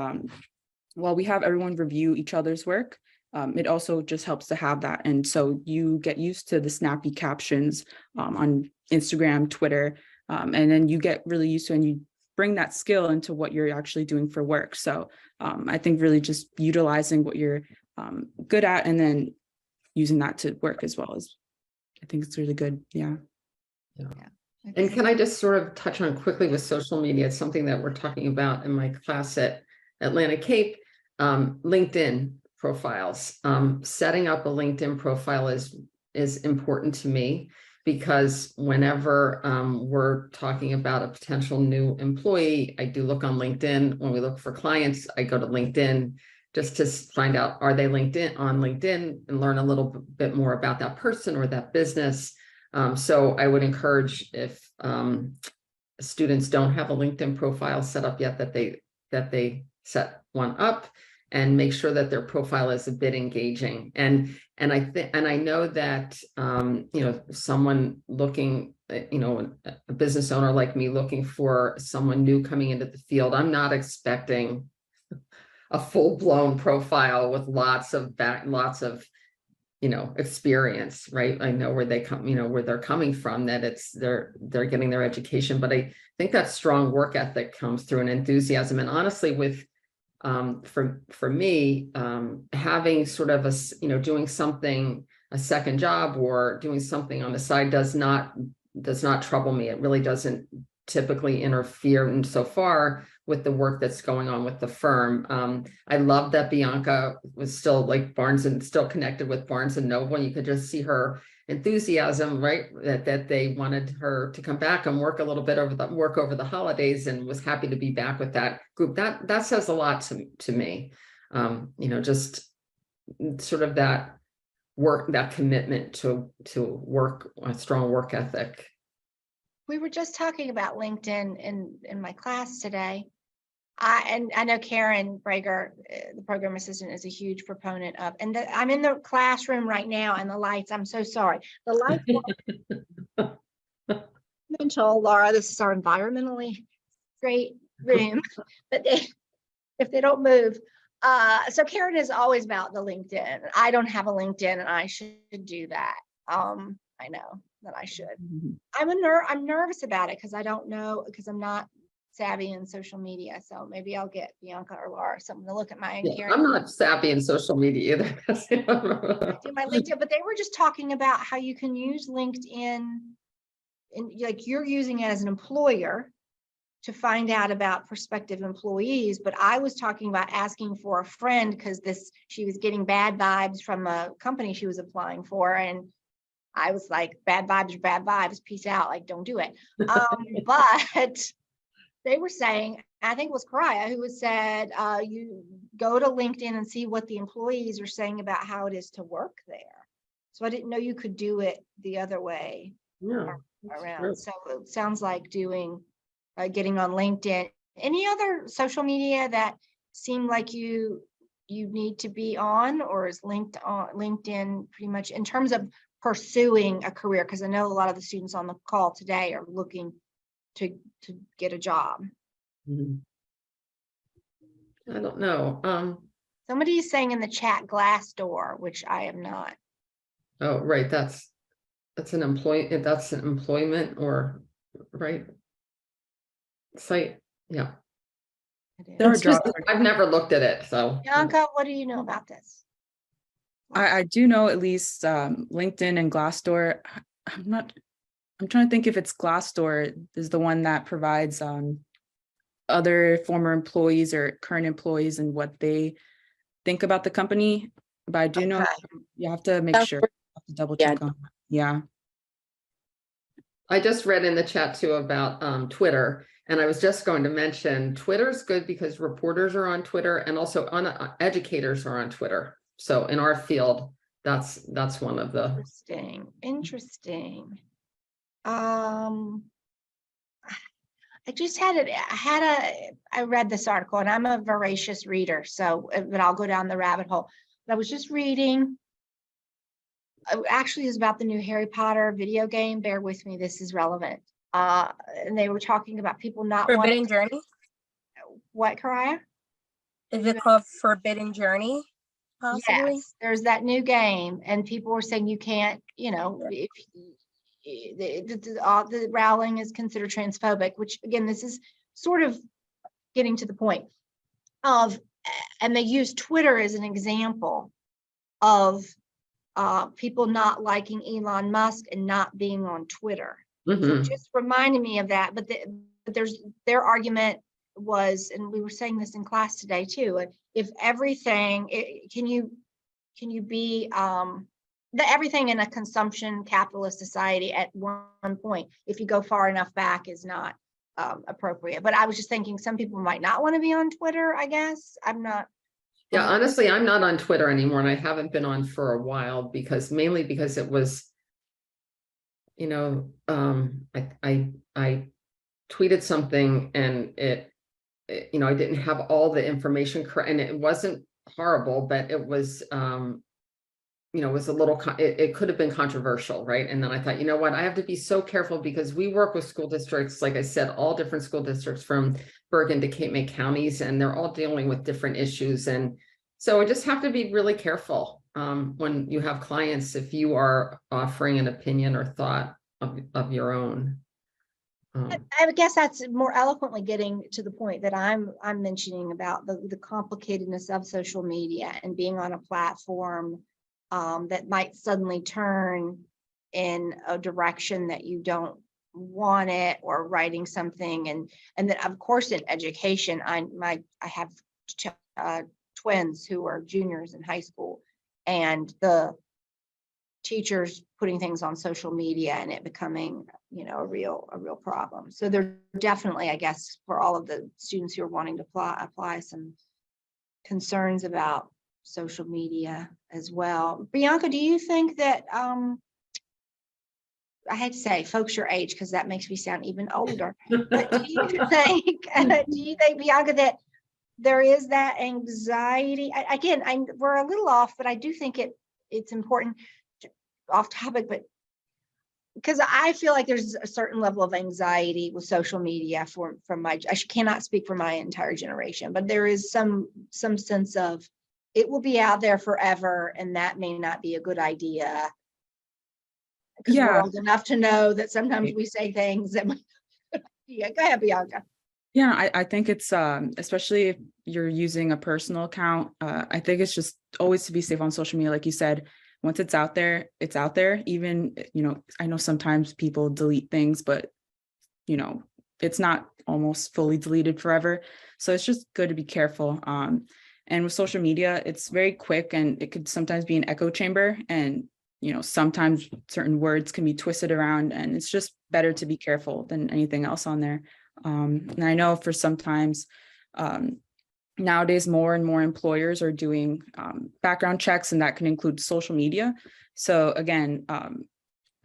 while we have everyone review each other's work, it also just helps to have that. And so you get used to the snappy captions on Instagram, Twitter, and then you get really used to it, and you bring that skill into what you're actually doing for work. So I think really just utilizing what you're good at, and then using that to work as well, as I think it's really good. Yeah. And can I just sort of touch on quickly with social media? It's something that we're talking about in my class at Atlantic Cape, LinkedIn profiles. Setting up a LinkedIn profile is important to me, because whenever we're talking about a potential new employee, I do look on LinkedIn. When we look for clients, I go to LinkedIn just to find out, are they on LinkedIn, and learn a little bit more about that person or that business. So I would encourage, if students don't have a LinkedIn profile set up yet, that they set one up and make sure that their profile is a bit engaging. And I know that someone looking, a business owner like me looking for someone new coming into the field, I'm not expecting a full-blown profile with lots of experience, right? I know where they come, where they're coming from, that they're getting their education, but I think that strong work ethic comes through, an enthusiasm. And honestly, with for me, having sort of doing something, a second job or doing something on the side does not trouble me. It really doesn't typically interfere insofar with the work that's going on with the firm. I love that Bianca was still still connected with Barnes and Noble. You could just see her enthusiasm, right? That they wanted her to come back and work a little bit over the holidays, and was happy to be back with that group. That says a lot to me. Just sort of that work, that commitment to work, a strong work ethic. We were just talking about LinkedIn in my class today. I know Karen Brager, the program assistant, is a huge proponent of, and I'm in the classroom right now, and the lights, I'm so sorry. The lights mental, Laura, this is our environmentally great room, but if they don't move. So Karen is always about the LinkedIn. I don't have a LinkedIn, and I should do that. I know that I should. I'm nervous about it because I don't know, because I'm not savvy in social media. So maybe I'll get Bianca or Laura something to look at my I'm not savvy in social media either. do my LinkedIn, but they were just talking about how you can use LinkedIn, and like you're using it as an employer to find out about prospective employees. But I was talking about asking for a friend because she was getting bad vibes from a company she was applying for, and I was like, bad vibes are bad vibes, peace out, like don't do it. But they were saying, I think it was Karaya who said, you go to LinkedIn and see what the employees are saying about how it is to work there. So I didn't know you could do it the other way around. So it sounds like getting on LinkedIn. Any other social media that seem like you need to be on, or is LinkedIn pretty much in terms of pursuing a career? Because I know a lot of the students on the call today are looking to get a job. I don't know. Somebody is saying in the chat Glassdoor, which I am not. Oh, right. That's an employment or right site. Yeah. I've never looked at it. So Bianca, what do you know about this? I do know at least LinkedIn and Glassdoor. I'm trying to think if it's Glassdoor is the one that provides other former employees or current employees and what they think about the company. But I do know you have to make sure, double check on that. Yeah. I just read in the chat too about Twitter, and I was just going to mention Twitter is good because reporters are on Twitter, and also educators are on Twitter. So in our field, that's one of the interesting. I read this article, and I'm a voracious reader, so but I'll go down the rabbit hole. But I was just reading. Actually, it's about the new Harry Potter video game. Bear with me, this is relevant. And they were talking about people not Forbidden Journey. What, Karaya? Is it called Forbidden Journey? Possibly? Yes, there's that new game, and people were saying you can't, if the Rowling is considered transphobic, which again, this is sort of getting to the point of, and they use Twitter as an example of people not liking Elon Musk and not being on Twitter. So just reminded me of that. But their argument was, and we were saying this in class today too, if everything, can you be everything in a consumption capitalist society at one point, if you go far enough back, is not appropriate. But I was just thinking some people might not want to be on Twitter, I guess. I'm not. Yeah, honestly, I'm not on Twitter anymore, and I haven't been on for a while mainly because it was, I tweeted something and it I didn't have all the information correct, and it wasn't horrible, but it was, it was a little, it could have been controversial, right? And then I thought, you know what, I have to be so careful because we work with school districts, like I said, all different school districts from Bergen to Cape May counties, and they're all dealing with different issues. And so I just have to be really careful when you have clients, if you are offering an opinion or thought of your own. I guess that's more eloquently getting to the point that I'm mentioning about the complicatedness of social media and being on a platform that might suddenly turn in a direction that you don't want it, or writing something, and then of course in education, I have twins who are juniors in high school, and the teachers putting things on social media and it becoming, a real problem. So there definitely, I guess, for all of the students who are wanting to apply some concerns about social media as well. Bianca, do you think that, I hate to say folks your age because that makes me sound even older, but do you think, Bianca, that there is that anxiety? We're a little off, but I do think it's important, off topic, but because I feel like there's a certain level of anxiety with social media I cannot speak for my entire generation, but there is some sense of it will be out there forever, and that may not be a good idea. Because we're old enough to know that sometimes we say things that yeah, go ahead, Bianca. Yeah, I think it's especially if you're using a personal account, I think it's just always to be safe on social media. Like you said, once it's out there, it's out there. Even, I know sometimes people delete things, but, it's not almost fully deleted forever. So it's just good to be careful. And with social media, it's very quick, and it could sometimes be an echo chamber. And, sometimes certain words can be twisted around, and it's just better to be careful than anything else on there. And I know for sometimes nowadays, more and more employers are doing background checks, and that can include social media. So again,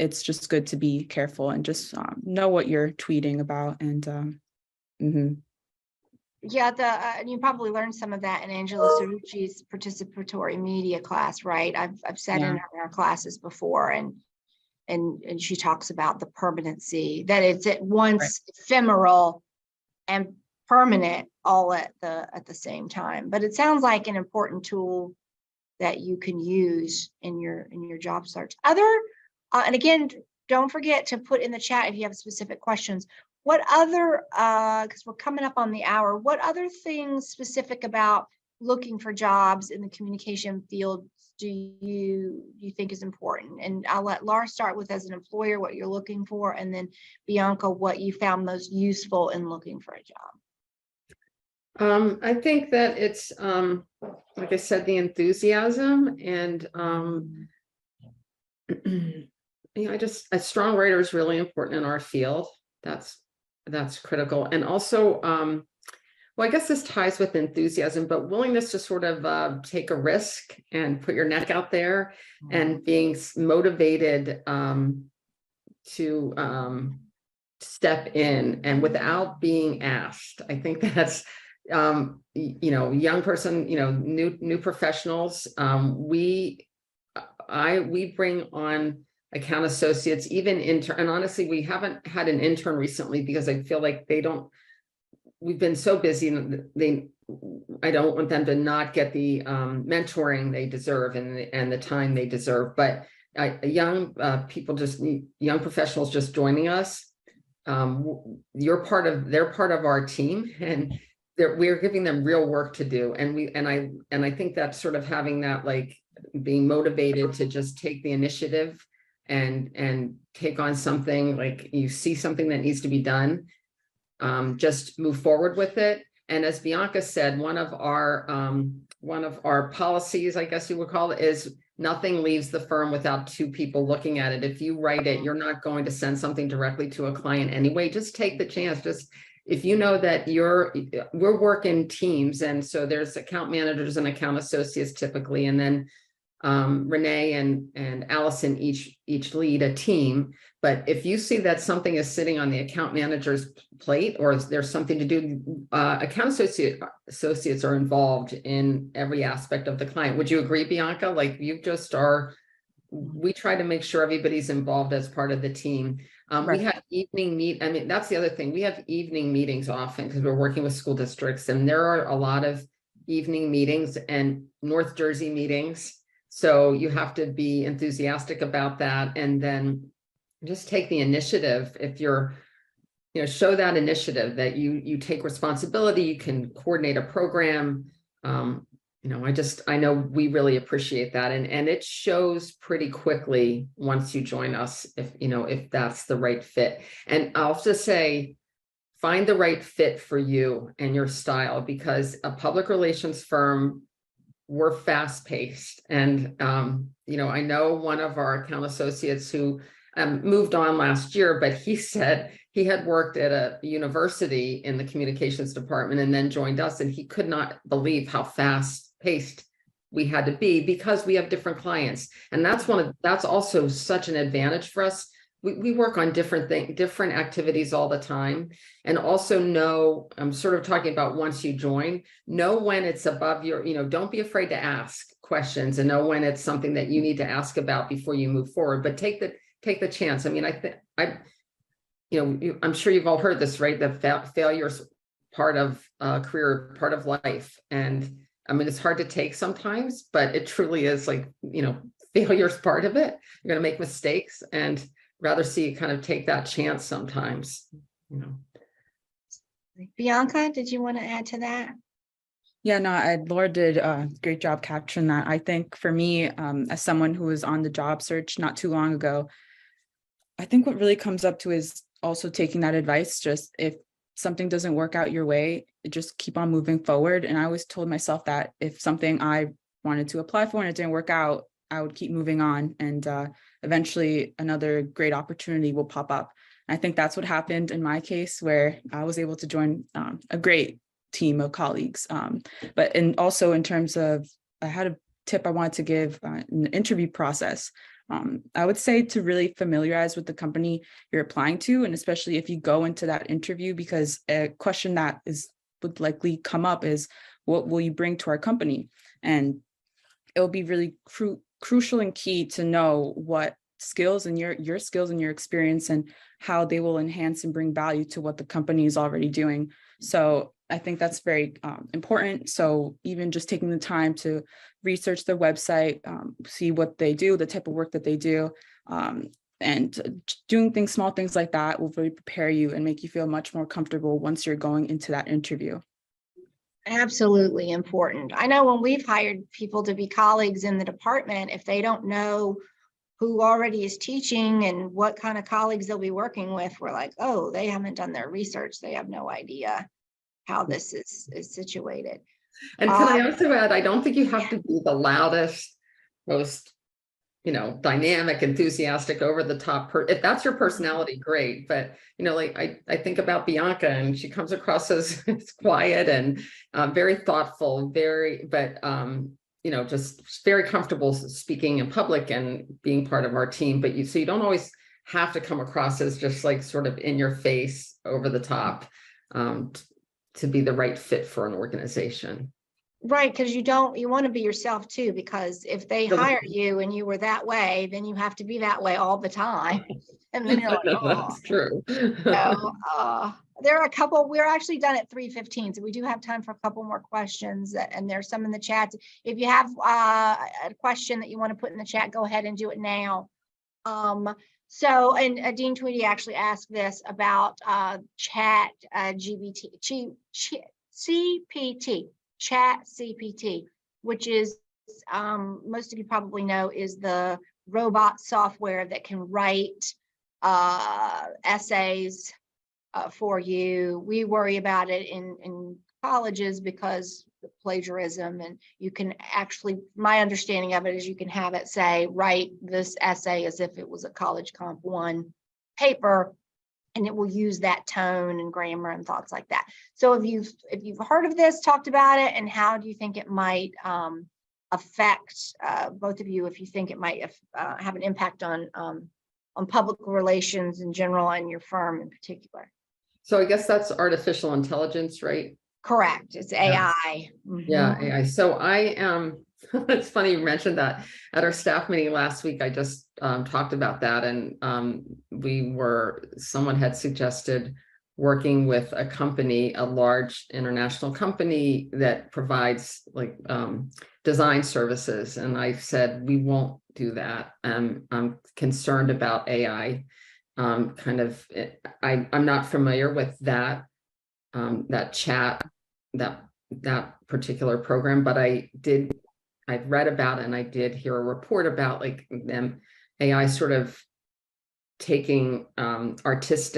it's just good to be careful and just know what you're tweeting about. And Yeah, you probably learned some of that in Angela Cerrucci's participatory media class, right? I've sat in our classes before, and she talks about the permanency, that it's at once ephemeral and permanent all at the same time. But it sounds like an important tool that you can use in your job search. And again, don't forget to put in the chat if you have specific questions. What other, because we're coming up on the hour, what other things specific about looking for jobs in the communication field do you think is important? And I'll let Laura start with, as an employer, what you're looking for, and then Bianca, what you found most useful in looking for a job. I think that it's, like I said, the enthusiasm, and a strong writer is really important in our field. That's critical. And also, well, I guess this ties with enthusiasm, but willingness to sort of take a risk and put your neck out there, and being motivated to step in and without being asked. I think that's, young person, new professionals. We bring on account associates, even intern, and honestly, we haven't had an intern recently because I feel like we've been so busy, and I don't want them to not get the mentoring they deserve and the time they deserve. But young young professionals just joining us, they're part of our team, and we're giving them real work to do. And I think that sort of having that, like, being motivated to just take the initiative and take on something, like you see something that needs to be done, just move forward with it. And as Bianca said, one of our policies, I guess you would call it, is nothing leaves the firm without two people looking at it. If you write it, you're not going to send something directly to a client anyway. Just take the chance. Just, if you know that we're working teams, and so there's account managers and account associates typically, and then Renee and Allison each lead a team. But if you see that something is sitting on the account manager's plate, or there's something to do, account associates are involved in every aspect of the client. Would you agree, Bianca? Like, you just are. We try to make sure everybody's involved as part of the team. We have that's the other thing. We have evening meetings often because we're working with school districts, and there are a lot of evening meetings and North Jersey meetings. So you have to be enthusiastic about that, and then just take the initiative. If you're show that initiative that you take responsibility, you can coordinate a program. I know we really appreciate that. And it shows pretty quickly once you join us, if that's the right fit. And I'll just say, find the right fit for you and your style, because a public relations firm, we're fast paced. And, I know one of our account associates who moved on last year, but he said he had worked at a university in the communications department and then joined us. And he could not believe how fast paced we had to be, because we have different clients. And that's also such an advantage for us. We work on different activities all the time. And also know, I'm sort of talking about once you join, know when it's above your, don't be afraid to ask questions, and know when it's something that you need to ask about before you move forward. But take the chance. I mean, I'm sure you've all heard this, right? That failure's part of career, part of life. And I mean, it's hard to take sometimes, but it truly is, like, failure's part of it. You're going to make mistakes, and rather see you kind of take that chance sometimes. Bianca, did you want to add to that? Yeah, no, Laura did a great job capturing that. I think for me, as someone who was on the job search not too long ago, I think what really comes up to is also taking that advice. Just if something doesn't work out your way, just keep on moving forward. And I always told myself that if something I wanted to apply for and it didn't work out, I would keep moving on, and eventually another great opportunity will pop up. And I think that's what happened in my case, where I was able to join a great team of colleagues. But also in terms of, I had a tip I wanted to give in the interview process. I would say to really familiarize with the company you're applying to, and especially if you go into that interview, because a question that would likely come up is, what will you bring to our company? And it will be really crucial and key to know what skills and your skills and your experience, and how they will enhance and bring value to what the company is already doing. So I think that's very important. So even just taking the time to research their website, see what they do, the type of work that they do, and doing small things like that will really prepare you and make you feel much more comfortable once you're going into that interview. Absolutely important. I know when we've hired people to be colleagues in the department, if they don't know who already is teaching and what kind of colleagues they'll be working with, we're like, oh, they haven't done their research. They have no idea how this is situated. And can I also add, I don't think you have to be the loudest, most, dynamic, enthusiastic, over the top. If that's your personality, great. But, I think about Bianca, and she comes across as quiet and very thoughtful, just very comfortable speaking in public and being part of our team. But so you don't always have to come across as just like sort of in your face, over the top, to be the right fit for an organization. Right, because you want to be yourself too, because if they hire you and you were that way, then you have to be that way all the time. And then you're like, oh, that's true. So there are a couple, we're actually done at 3:15, so we do have time for a couple more questions, and there's some in the chat. If you have a question that you want to put in the chat, go ahead and do it now. So, and Dean Tweedy actually asked this about chat GPT, which is, most of you probably know, is the robot software that can write essays for you. We worry about it in colleges because of plagiarism, and you can actually, my understanding of it is you can have it say, write this essay as if it was a College Comp 1 paper, and it will use that tone and grammar and thoughts like that. So if you've heard of this, talked about it, and how do you think it might affect both of you, if you think it might have an impact on public relations in general and your firm in particular? So I guess that's artificial intelligence, right? Correct. It's AI. Yeah, AI. So I am, it's funny you mentioned that. At our staff meeting last week, I just talked about that, and someone had suggested working with a company, a large international company that provides like design services. And I said, we won't do that. I'm concerned about AI kind of, I'm not familiar with that, that chat, that particular program, but I've read about it, and I did hear a report about like them AI sort of taking artists'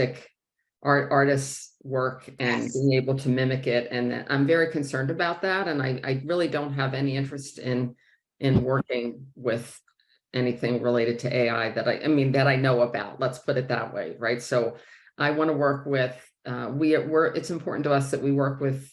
work and Yes. being able to mimic it. And I'm very concerned about that. And I really don't have any interest in working with anything related to AI that I mean, that I know about. Let's put it that way, right? So I want to work with, it's important to us that we work with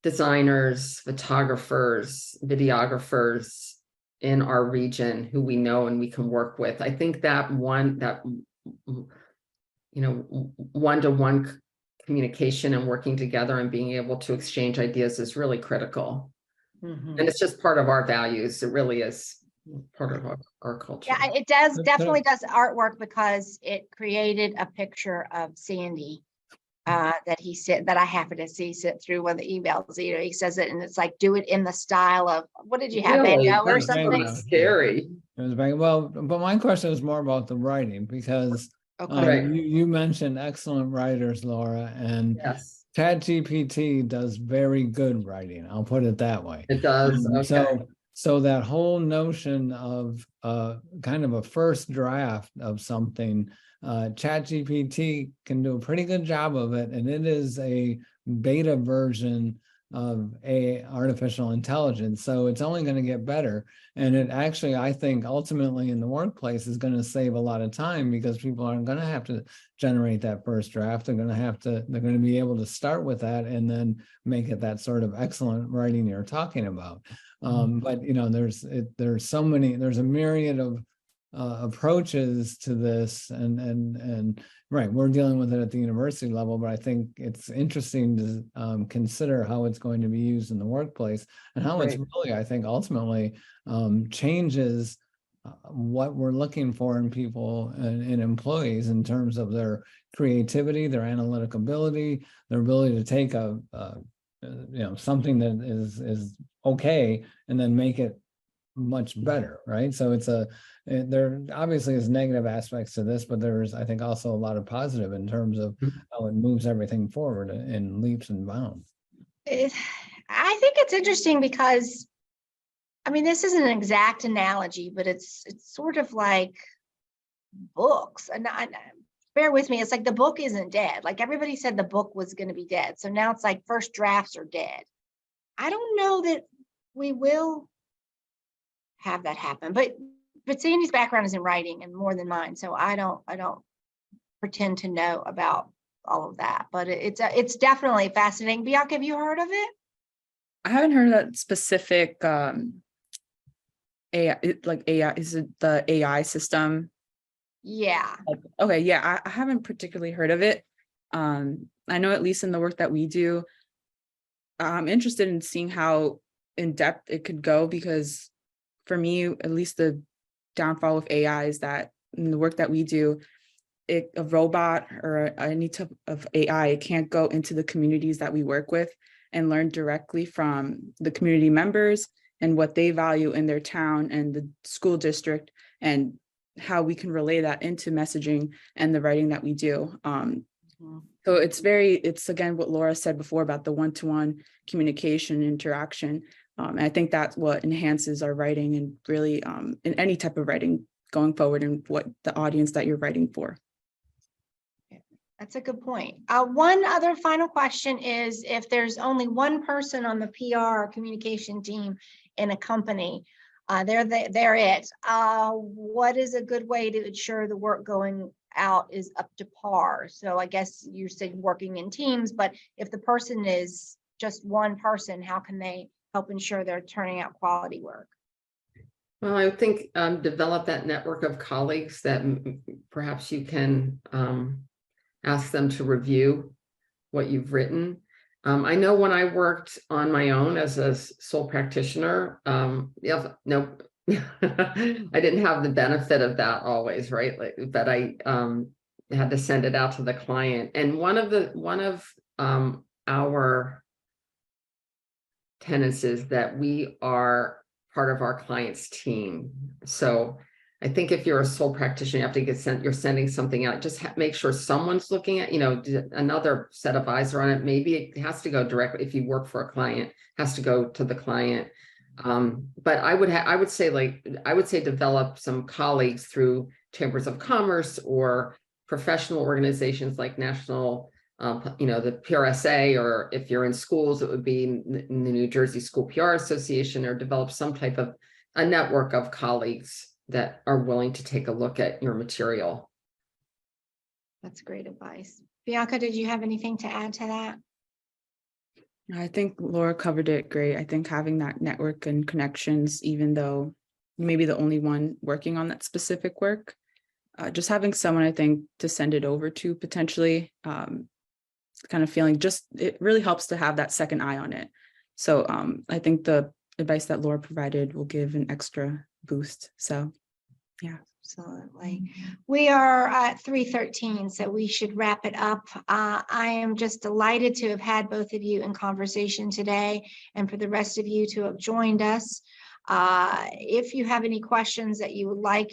designers, photographers, videographers in our region who we know and we can work with. I think that one-to-one communication and working together and being able to exchange ideas is really critical. And it's just part of our values. It really is part of our culture. Yeah, it does, definitely does artwork, because it created a picture of Sandy that he said, that I happened to see sit through one of the emails. You know, he says it, and it's like, do it in the style of, what did you have, Van Really? Gogh or That's something? Van Gogh. Scary. It was very well, but my question is more about the writing, because Okay. Right. you mentioned excellent writers, Laura, and Yes, ChatGPT does very good writing. I'll put it that way. it does. Okay. So that whole notion of kind of a first draft of something, ChatGPT can do a pretty good job of it, and it is a beta version of artificial intelligence. So it's only going to get better. And it actually, I think, ultimately in the workplace is going to save a lot of time, because people aren't going to have to generate that first draft. They're going to be able to start with that and then make it that sort of excellent writing you're talking about. But there's a myriad of approaches to this, and right, we're dealing with it at the university level, but I think it's interesting to consider how it's going to be used in the workplace, and how it's Right. really, I think, ultimately changes what we're looking for in people and in employees, in terms of their creativity, their analytic ability, their ability to take something that is okay and then make it much better, right? So there obviously is negative aspects to this, but there's, I think, also a lot of positive in terms of how it moves everything forward in leaps and bounds. I think it's interesting because, I mean, this isn't an exact analogy, but it's sort of like books. And bear with me, it's like the book isn't dead. Like everybody said the book was going to be dead. So now it's like first drafts are dead. I don't know that we will have that happen, but Sandy's background is in writing and more than mine. So I don't pretend to know about all of that, but it's definitely fascinating. Bianca, have you heard of it? I haven't heard of that specific AI, AI, is it the AI system? Yeah. Okay, yeah, I haven't particularly heard of it. I know, at least in the work that we do, I'm interested in seeing how in depth it could go, because for me, at least, the downfall of AI is that in the work that we do, a robot or any type of AI, it can't go into the communities that we work with and learn directly from the community members and what they value in their town and the school district, and how we can relay that into messaging and the writing that we do. So it's again what Laura said before about the one-to-one communication interaction. And I think that's what enhances our writing, and really in any type of writing going forward, and what the audience that you're writing for. That's a good point. One other final question is, if there's only one person on the PR communication team in a company, they're it. What is a good way to ensure the work going out is up to par? So I guess you said working in teams, but if the person is just one person, how can they help ensure they're turning out quality work? Well, I think develop that network of colleagues that perhaps you can ask them to review what you've written. I know when I worked on my own as a sole practitioner, I didn't have the benefit of that always, right? But I had to send it out to the client. And one of our tenets is that we are part of our client's team. So I think if you're a sole practitioner, you have to get sent, you're sending something out, just make sure someone's looking at, another set of eyes are on it. Maybe it has to go directly, if you work for a client, has to go to the client. But I would say develop some colleagues through chambers of commerce or professional organizations like national, the PRSA, or if you're in schools, it would be in the New Jersey School PR Association, or develop some type of a network of colleagues that are willing to take a look at your material. That's great advice. Bianca, did you have anything to add to that? I think Laura covered it great. I think having that network and connections, even though you may be the only one working on that specific work, just having someone, I think, to send it over to potentially, kind of feeling it really helps to have that second eye on it. So I think the advice that Laura provided will give an extra boost. So yeah. Absolutely. We are at 3:13, so we should wrap it up. I am just delighted to have had both of you in conversation today, and for the rest of you to have joined us. If you have any questions that you would like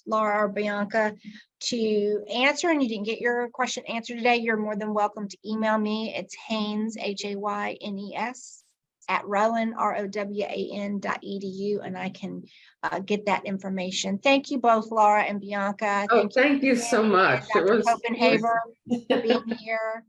Laura or Bianca to answer, and you didn't get your question answered today, you're more than welcome to email me. It's Haynes, HAYNES, at Rowan, ROWAN.edu, and I can get that information. Thank you both, Laura and Bianca. Thank you so much. Dr. Copenhaver for being here.